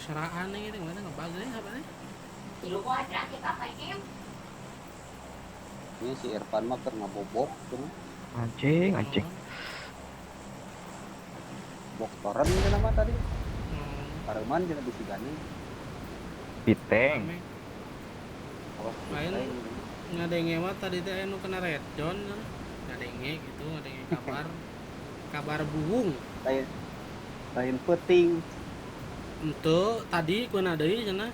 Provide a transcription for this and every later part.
seraan nih gitu mana ngebagay apa nih? Ini si Irfan mah keur ngabobok cenah. Anjing. Bok toren cenah mah tadi. Hmm, Pareman cenah bisi gani. Piteng. rame. Awas Lain piteng. ngadenge mah tadi teh anu kena red zone ngadenge gitu ngadenge kabar buung. Lain lain peuting. Ente tadi kuna deui cenah.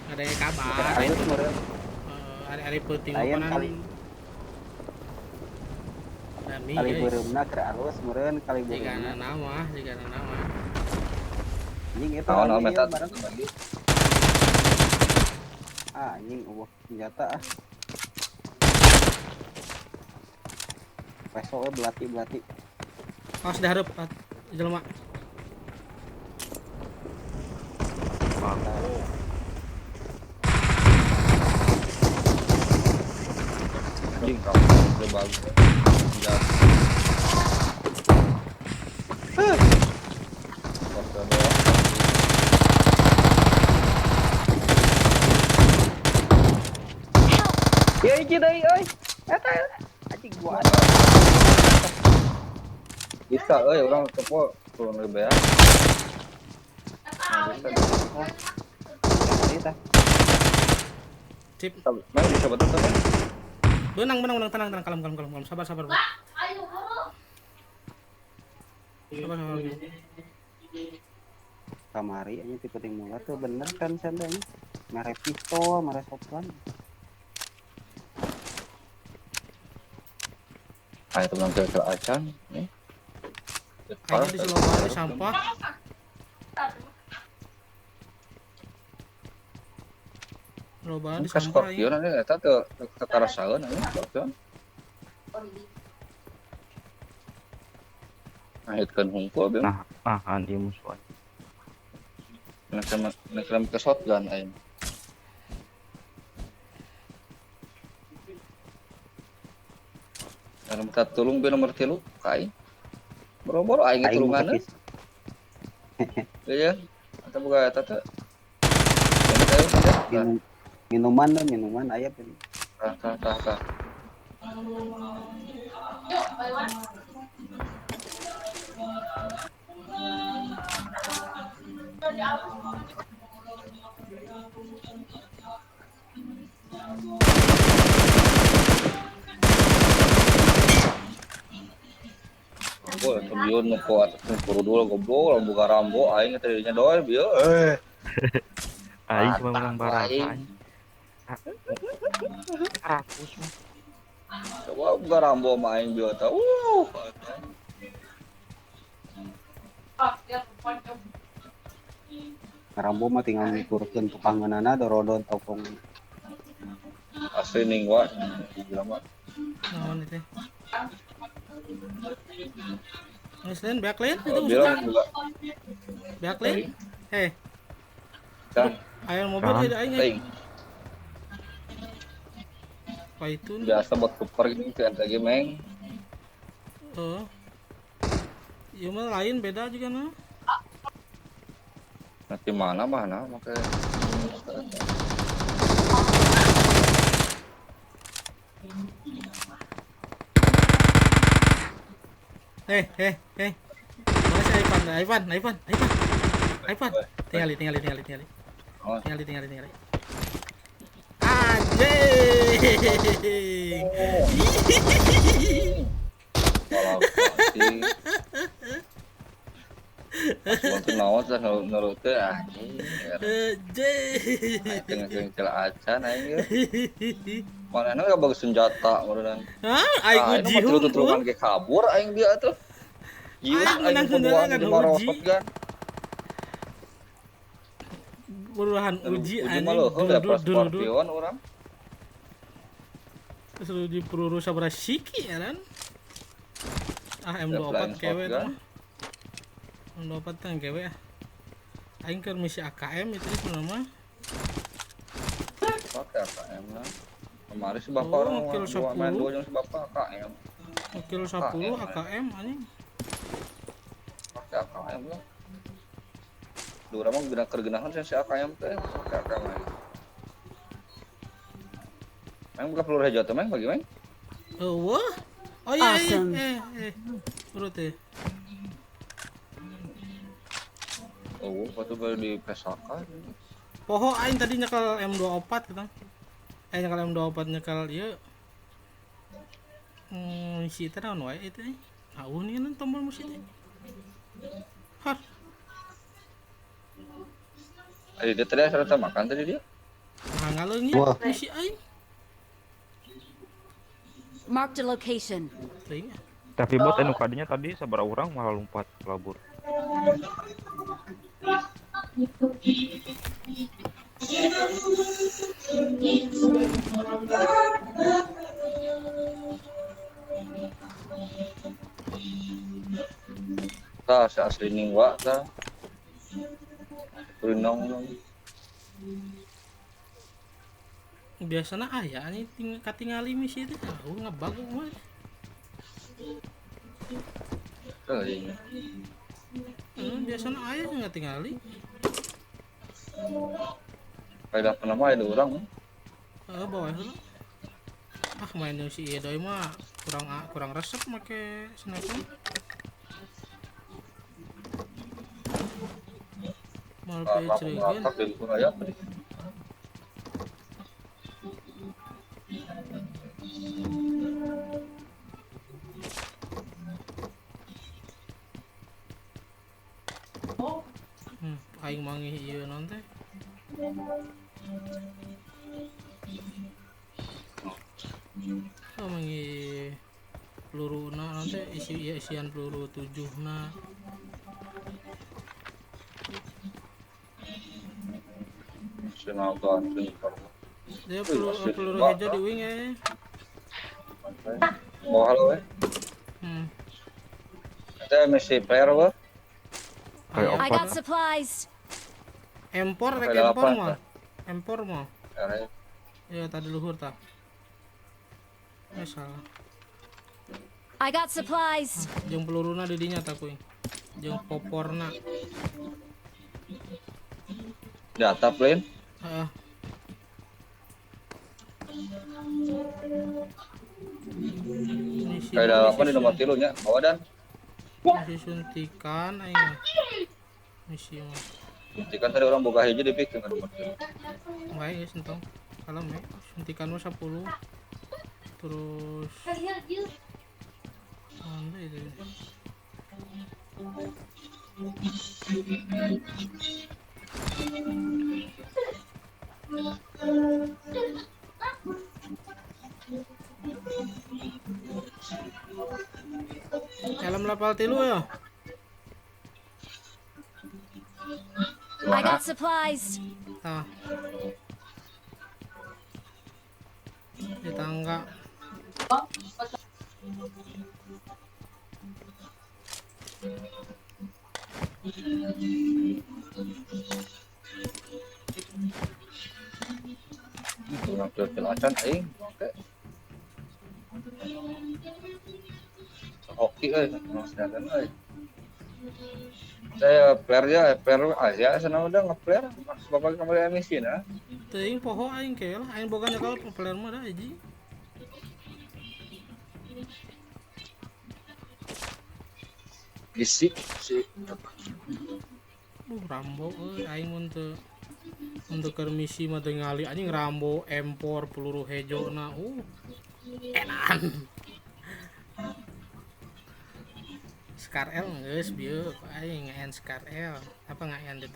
Ngadenge kabar. Alus meureun. Hari-hari peuting Lain okonan. kali Dami kali guys. beureumna keur alus meureun kali Jika beureumna. nama. Anjing eta Naon rame meta ya bareng. lagi. Anjing senjata ah. Peso we belati. Awas dihareup jelema. Anjing kamu udah bagus. Senjata. Foto doang. Ya iki deui euy. Eta anjing gua. Bisa orang kepo turun lebih ya. Eta. Sip. Main bisa betul kan? Benang tenang kalem. Sabar. Sabar. Kamari aja tipe ting mula tuh bener kan sandanya. Mere pistol, mere shotgun. Itu bilang ke acan nih. Kayaknya di Sulawesi sampah. Loba di Ke sampah Scorpion ya. nanti eta ke Karasaeun ini Scorpion. Ngahitkeun hungkul bieu. Nah, dia musuhan. Nak ke shotgun aing. Ada minta tolong bieu nomor 3 ka aing. Boro-boro aing tulungan. Iya. Eta boga eta teh. Minuman aya teh. Tah. Gua bieu nu ko atas kurudul goblok buka rambo aing teh dinya doy bieu. Aing cuma menang barasa. Aing. Rakus mah. Coba buka rambo mah aing bieu tah. Rambo mah tinggal ngukurkeun tukangeunana dorodon tokong. Asli ning wa. Lama. Naon itu? Ngeslin backlane itu Bilang maksudnya. juga. Backlane. Heh, Kan aya mobil Kan. ada aing. ting Apa itu? biasa buat kuper gitu kan lagi meng. Oh. Ieu mah lain beda juga nah. Nanti mana makanya. Mana si Ivan. Tinggali. Oh, Tinggali. Anjing. kalau pasti cuma tuh nawas dan nurut teh anjing. Anjing. Tengah celah acan aing. Mana enggak bagus senjata menurut. Hah, aing uji Itu hukum. turunan ke kabur aing dia tuh. Iya, Aing menang aing keduaan dengan di marosot uji. kan. Buruhan uji Uji anjing. mah loh, udah pas Dulu. Scorpion orang. Terus uji peluru sabaraha siki ya kan? M24 kewe mah. M24 teh kewe ah. Aing keur misi AKM itu sebenarnya mah. Pakai AKM lah. Kemarin si bapak Oh, orang kilo main 10. dua jam si bapak AKM. Kilo 10 AKM anjing. Pakai AKM lah. Dua orang mah kergenahan si akayam teh, pakai akayam lagi. Main buka peluru hijau tuh main bagi main. Wah. Oh iya, Awesome. Urut ya. Oh, waktu baru di pesaka. Poho aing tadi nyekel M24 gitu. Nyekel M24 nyekel ieu. Misi teh naon wae itu. Tahu nih kan tombol misi teh. Har, Dia tadi asal makan tadi dia. ngaleungnya Wah. misi aing. Marked a location. Teuing. Tapi bot anu kadinya tadi sabaraha urang malah lompat labur. Tah si asli ningwa tah. Turinong. Biasana aya nih katingali misi teh. Tahu ngebug mah. Teuing. Biasana aya nggak tingali. Kayak pernah mah ada orang. Bawah heula. Main yang si ieu deui mah kurang resep make sniper. Mal pe ceregan. Meratak di Suraya tadi. Aing manggih ieu naon teh. Manggih peluru naon teh isian peluru 7 na. Senang tuh Dia peluru hijau di wing ya. Mau halo we. Kita mesti player we. Kayak I apa? got supplies. Empor rek Kayak empor apa, mah. Tah? Empor mah. Are Ya tadi luhur tah. Salah. I got supplies. Jeung peluruna di dinya tah kuing. Jeung poporna. di atap lain. Heeh. Kayak apa di nomor 3 nya? Bawa dan Misi suntikan aing mah. Misi mah. suntikan tadi orang boga hiji dipikeun ka nomor 3. Bae geus entong. Kalem we. Suntikan mah 10. Terus anda itu. Helm lapal tilu ya. I got supplies. Tah. Di tangga. Orang pilih acan aing. Oke. Hoki mas dan saya player aja sana udah nge-player bapak kemarin emisi nah. Teuing poho aing ke lah, aing boga nyakal player mah da hiji. Isi si Rambo aing mun teu keur misi mah teu ngali anjing Rambo empor peluru hejo na enan. Scar L geus bieu aing ngaen Scar L. Apa ngaen deh?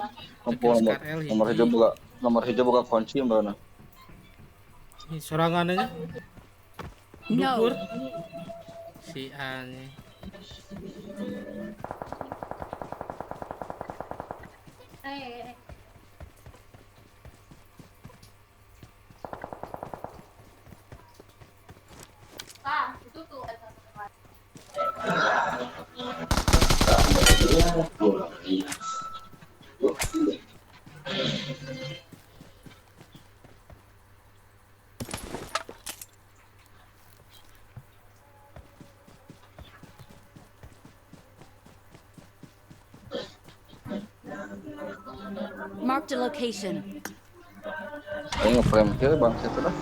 nomor hijau buka kunci mbana. Sorangannya No. dukur si anjing. Marked a location. Aing nge-frame kieu bang situ dah.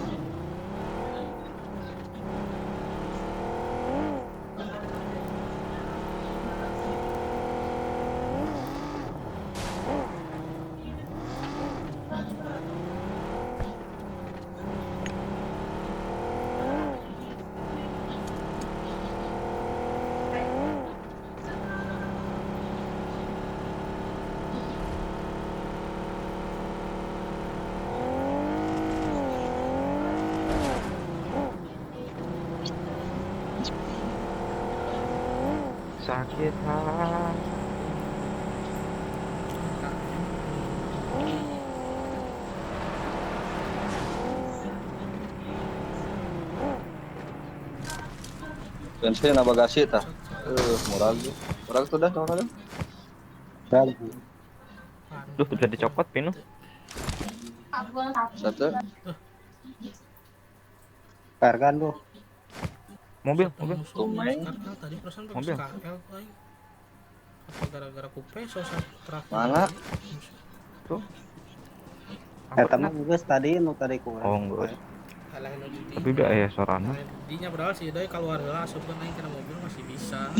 Sakit hati. Bensin na bagasi tah. Murag. Murag tuh dah kawan kan. Dan Duh, udah dicopot pinu. Satu. kargan tuh. Mobil. Tumeng. KL tadi perasaan pakai Mobil. KL aing. Apa gara-gara kupe sosok terakhir. Mana? Tuh. Eta mah geus tadi nu tadi kurang. Oh, enggak. Alah nu di. Tapi biar aya sorana. Dinya padahal sih doi keluar heula asupkeun aing kena mobil masih bisa.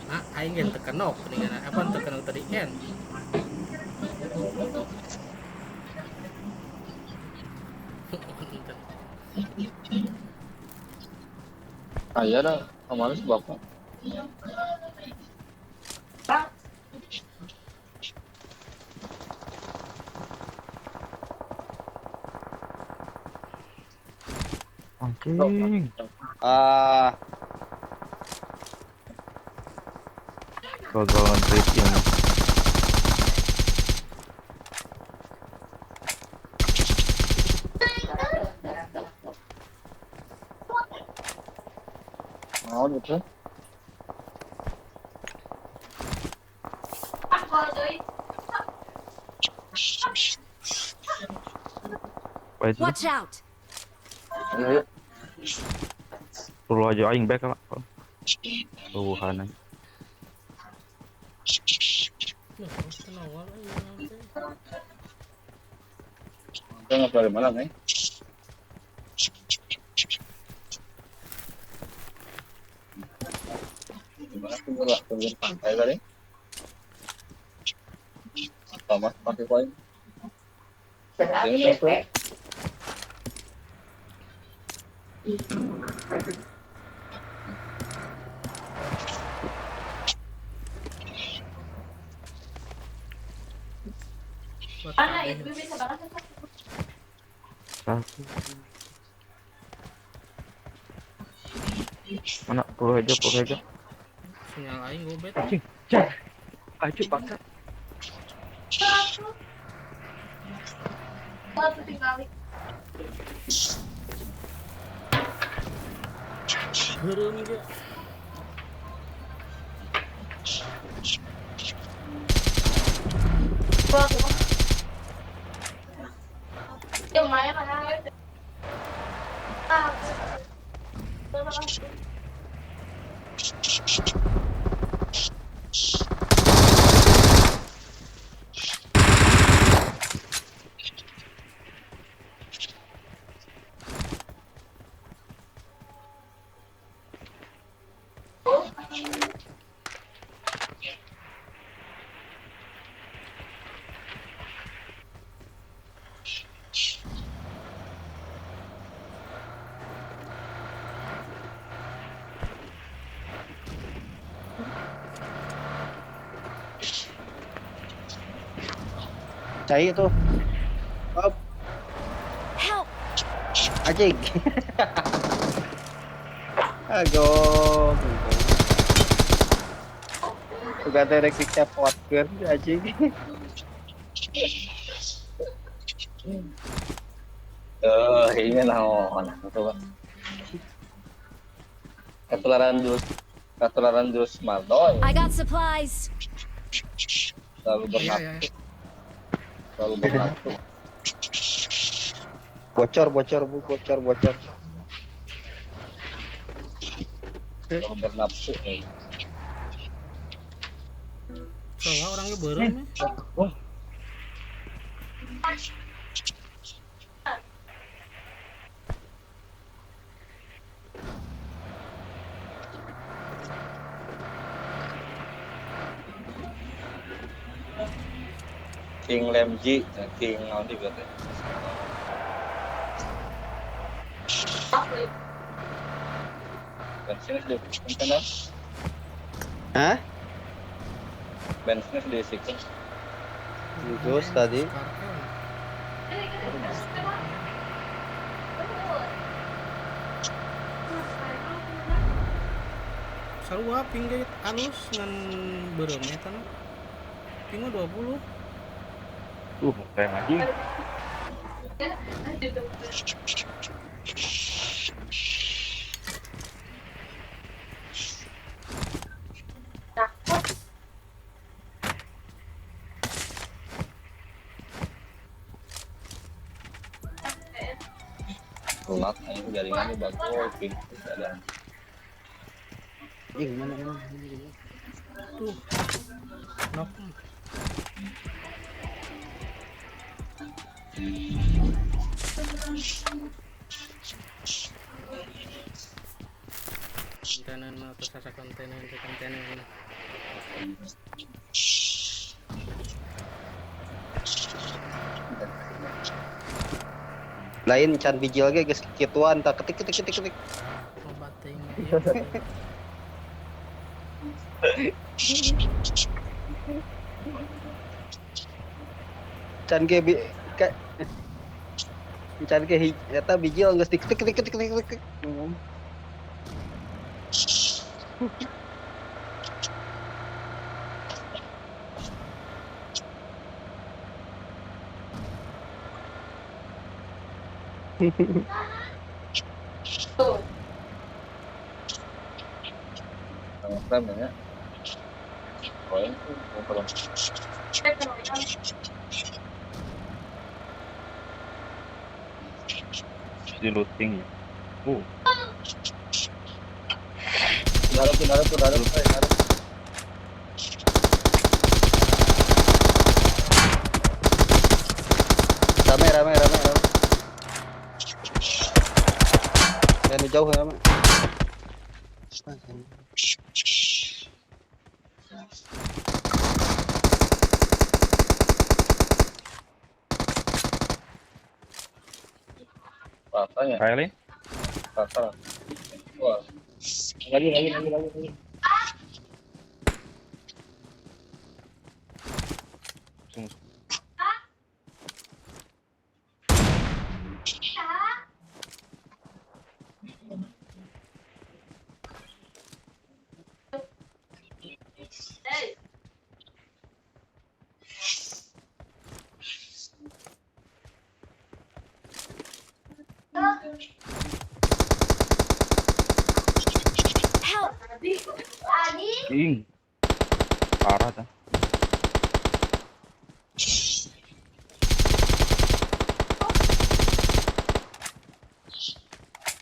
Mana aing gen teu kenok dengan apa teu kenok tadi kan. Aya dah. Kemana sih bapak? Anjing. Ah, Gagal nge-drifting. Mau gitu. Baik itu Watch out! Ayo, ayo. perlu aja aing back lah. Tuhan. Ya, kena awal aing. Kita nggak dari mana nih? Gimana tuh nggak pinggir pantai tadi? Apa mas pakai koin? Ini tuh. Buat Ana kabeh. itu bisa banget. Satu. Mana perlu aja. Sinyal aing gobet. Anjing. Cek. Aja paksa. Satu tinggal. Heureum ge. Yang main mana? Ah. cai itu. Op, Help! anjing. Aduh. Juga terek dicapotkeun anjing. Ini naon? Coba. Ketularan jus Mardoy I got supplies. selalu Iya, bernafsu, iya. selalu bernafsu, Bocor, bocor. selalu bernafsu. Soalnya orangnya berem ya. King Lemji, King nanti berarti. Bensin di kontainer, Hah? bensin di situ. Jus tadi. Kartel. Sarua ping ge alus ngan berem eta na. Ping 20. Kayak lagi. Lunak, ini jaringannya bagus, ping ada. Mana? Tuh. Nok. Kontenan atau sasa kontenan itu kontenan. Lain can bijil ge geus kituan tak ketik. Obat ting. Can ge can ge eta bijil geus tik. Rem ya. Poin tuh kalau Di looting ya. Dalam. Rame. Jangan jauh ya, rame. Rasanya, Kayak rasa. Wah, lagi. Help! Ing. Parah dah.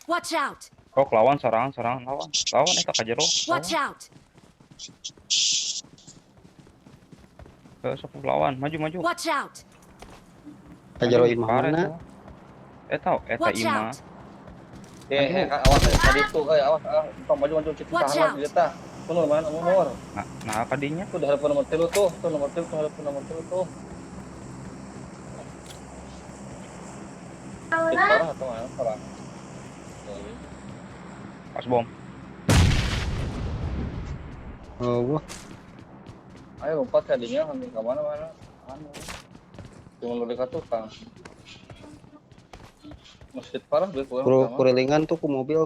Watch out! Kok lawan serangan lawan eta ka jero. Watch out! Sok lawan, maju. Watch out! Kajero imah mana? Eta Watch imah. out! Awas tadi tuh awas maju kita Watch tahan out. kita. Mundur man, mundur. Nah kadinya Tuh udah hadapan nomor 3 tuh, nomor 3 tuh. Parah atau mana? Parah. pas bom. Oh, Ayo lompat tadinya ambil ke mana? Cuma dekat tukang. Masjid parah gue kurilingan tuh ku mobil.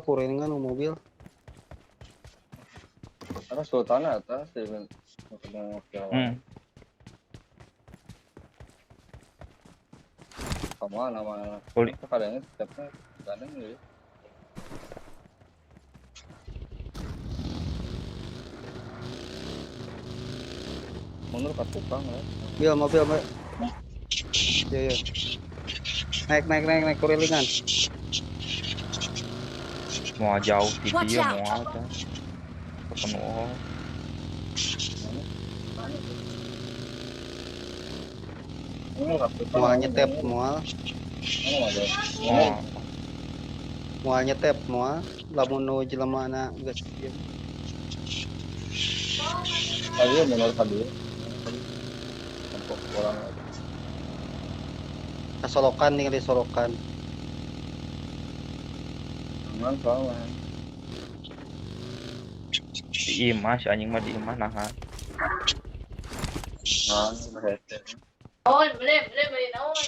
Karena sultannya atas dengan sama nama kadangnya setiapnya kadang gitu. Mundur ke tukang ya. Mobil. Iya. Naik kurilingan. Mau jauh di Watch dia out. mau aja. Ketemu Mual nyetep mual. Oh, Mual nyetep mual. Lamun nu jelema na geus ieu. Ayo menurut tadi. Untuk orang Kasolokan ningali solokan. aman soalnya. di imah si anjing mah di imah nahan. Nah, berarti. Oh, beli naon.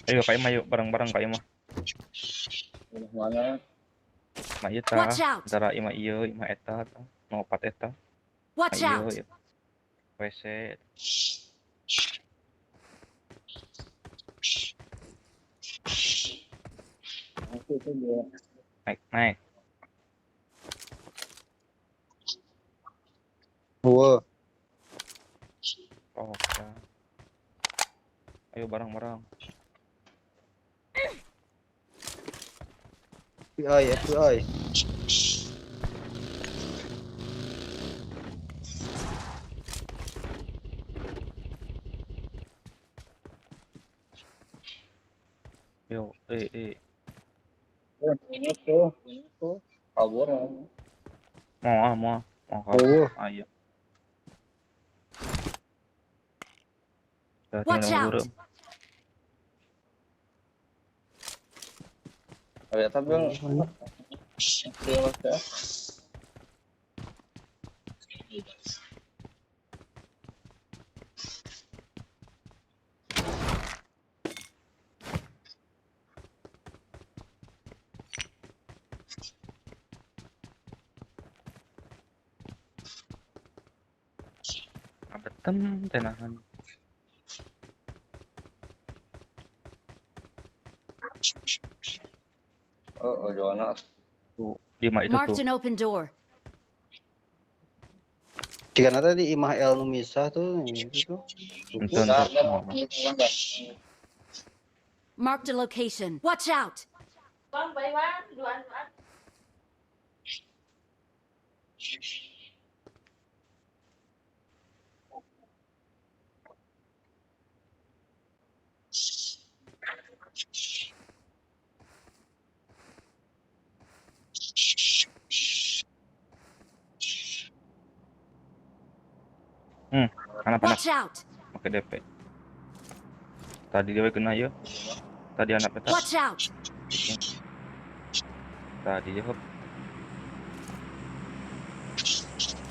Ayo ka imah yuk bareng-bareng ka imah. Mana? Mah ieu Watch tah. out. Antara imah ieu, imah eta tah. Nu opat eta. Watch Mah out. ieu. WC. Itu dia. Naik. Heueuh. Oh, ya. Ayo bareng-bareng. FBI. Yo, Itu kabur. mau Oh. ayo. Udah Watch tinggal out. nunggu. Ada tapi yang Abetem tenahan. Joana. Tuh, di imah itu Marked tuh. an open door. Jika tadi imah El nu misah tuh itu tuh. Enten Nah, tuh. Marked a location. Watch out. Bang, baik bang, duaan. Anak-anak Watch out. pakai DP. Tadi dia kena ya. Tadi anak peta. Watch out. Tadi dia hop.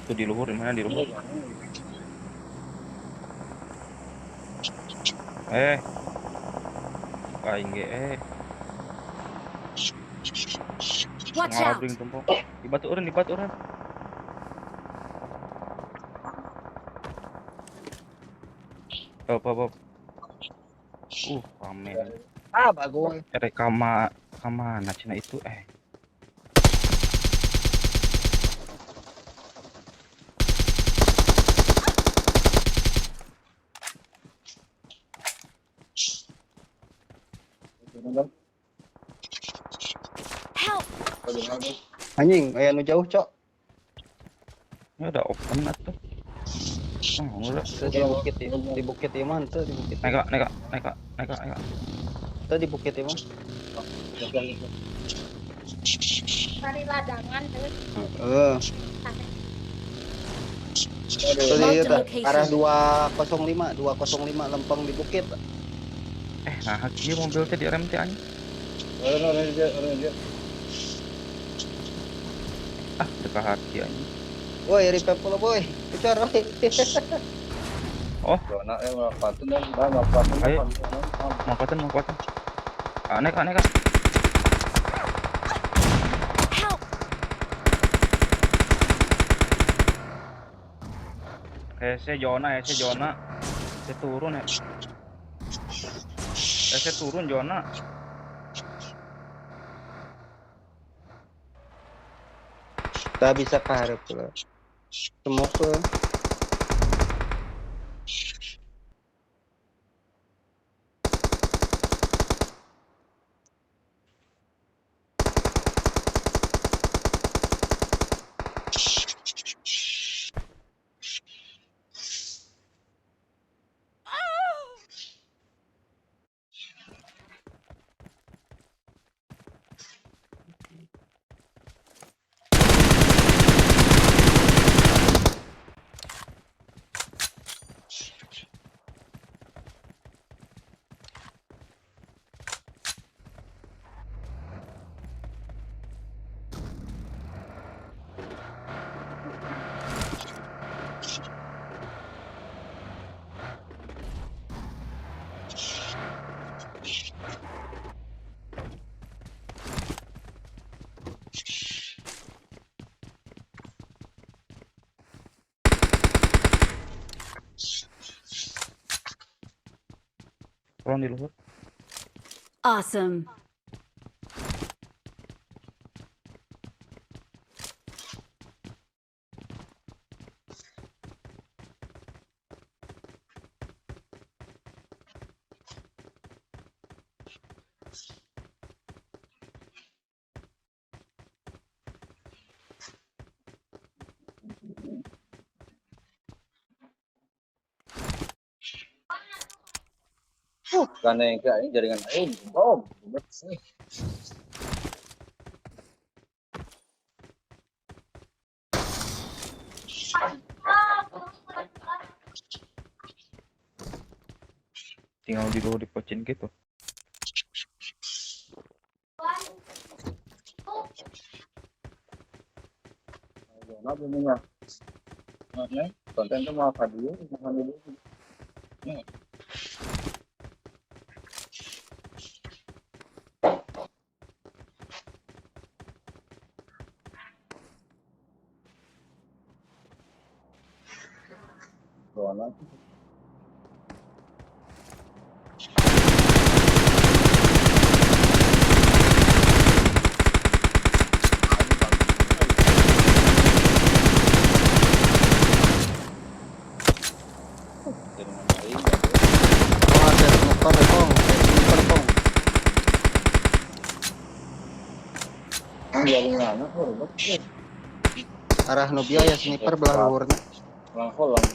Tuh di luhur, di mana di luhur? Aing ge Watch out. ngalabring tumpuk. Di batu orang. Hop. Pamen. Bagus. Kama cina itu Help. Anjing, aya nu jauh, Cok. ini udah open atuh. Udah. Teu di bukit ieu mah teu di bukit. Naik kak. Teu di bukit ieu mah. Cari ladangan tuh. Heeh. Teu di ieu tah, arah 205 lempeng di bukit. Nah kieu mobil teh direm teh anjing. Orang dia. Dekat hati anjing. Woi, repair pula, boy. Kejar, boy. Joana ngapatun dan ngapatun. Ayo. Mau kuatan. Naik kak. Help. Saya Jona. Saya turun ya. Saya turun Jona. Tak bisa kaharep pula. Semoga Orang di luar. Awesome. Karena yang kayak ini jaringan air. Oh, bersih. Tinggal di bawah dipocin gitu. Nah, bunyinya. Nah, konten itu mau apa dulu? Makan dulu. Doang. Jaringan air. Oh, ada sniper pong. Sniper pong. Jaringan apa? Betul. Arah Nubia ya sniper belah luhurna. Langsung lang.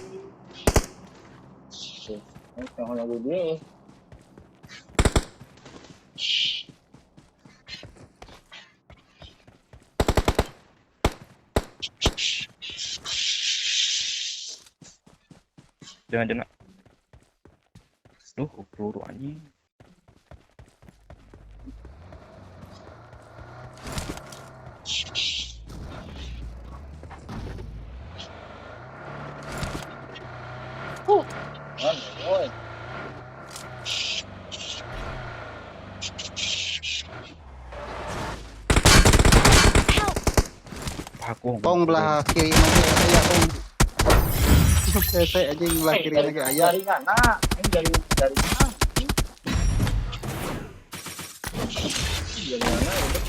Yang hanya dia. Jangan. Duh, peluru anjing. Mana, boy? Help! Aku Pong belah kiri lagi aya pong. Saya aja yang belah kiri lagi aya. Jaringan, nah, ini jaringan. Jaringan,